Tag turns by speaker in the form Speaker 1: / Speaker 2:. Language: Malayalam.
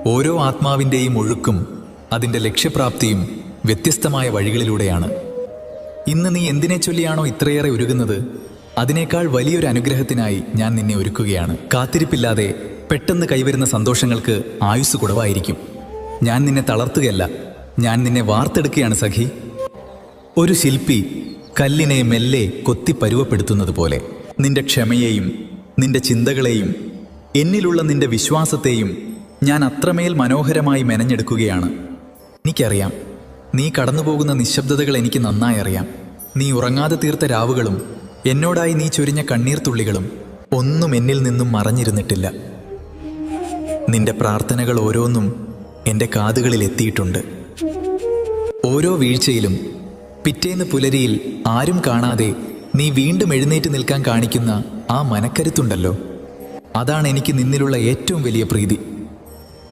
Speaker 1: ഓരോ ആത്മാവിൻ്റെയും ഒഴുക്കും അതിൻ്റെ ലക്ഷ്യപ്രാപ്തിയും വ്യത്യസ്തമായ വഴികളിലൂടെയാണ്. ഇന്ന് നീ എന്തിനെ ചൊല്ലിയാണോ ഇത്രയേറെ ഒരുങ്ങുന്നത്, അതിനേക്കാൾ വലിയൊരു അനുഗ്രഹത്തിനായി ഞാൻ നിന്നെ ഒരുക്കുകയാണ്. കാത്തിരിപ്പില്ലാതെ പെട്ടെന്ന് കൈവരുന്ന സന്തോഷങ്ങൾക്ക് ആയുസ് കുറവായിരിക്കും. ഞാൻ നിന്നെ തളർത്തുകയല്ല, ഞാൻ നിന്നെ വാർത്തെടുക്കുകയാണ് സഖി. ഒരു ശില്പി കല്ലിനെ മെല്ലെ കൊത്തി പരുവപ്പെടുത്തുന്നത് പോലെ നിന്റെ ക്ഷമയെയും നിന്റെ ചിന്തകളെയും എന്നിലുള്ള നിന്റെ വിശ്വാസത്തെയും ഞാൻ അത്രമേൽ മനോഹരമായി മെനഞ്ഞെടുക്കുകയാണ്. എനിക്കറിയാം, നീ കടന്നുപോകുന്ന നിശബ്ദതകൾ എനിക്ക് നന്നായി അറിയാം. നീ ഉറങ്ങാതെ തീർത്ത രാവുകളും എന്നോടായി നീ ചൊരിഞ്ഞ കണ്ണീർത്തുള്ളികളും ഒന്നും എന്നിൽ നിന്നും മറഞ്ഞിരുന്നിട്ടില്ല. നിന്റെ പ്രാർത്ഥനകൾ ഓരോന്നും എൻ്റെ കാതുകളിൽ എത്തിയിട്ടുണ്ട്. ഓരോ വീഴ്ചയിലും പിറ്റേന്ന് പുലരിയിൽ ആരും കാണാതെ നീ വീണ്ടും എഴുന്നേറ്റ് നിൽക്കാൻ കാണിക്കുന്ന ആ മനക്കരുത്തുണ്ടല്ലോ, അതാണ് എനിക്ക് നിന്നിലുള്ള ഏറ്റവും വലിയ പ്രീതി.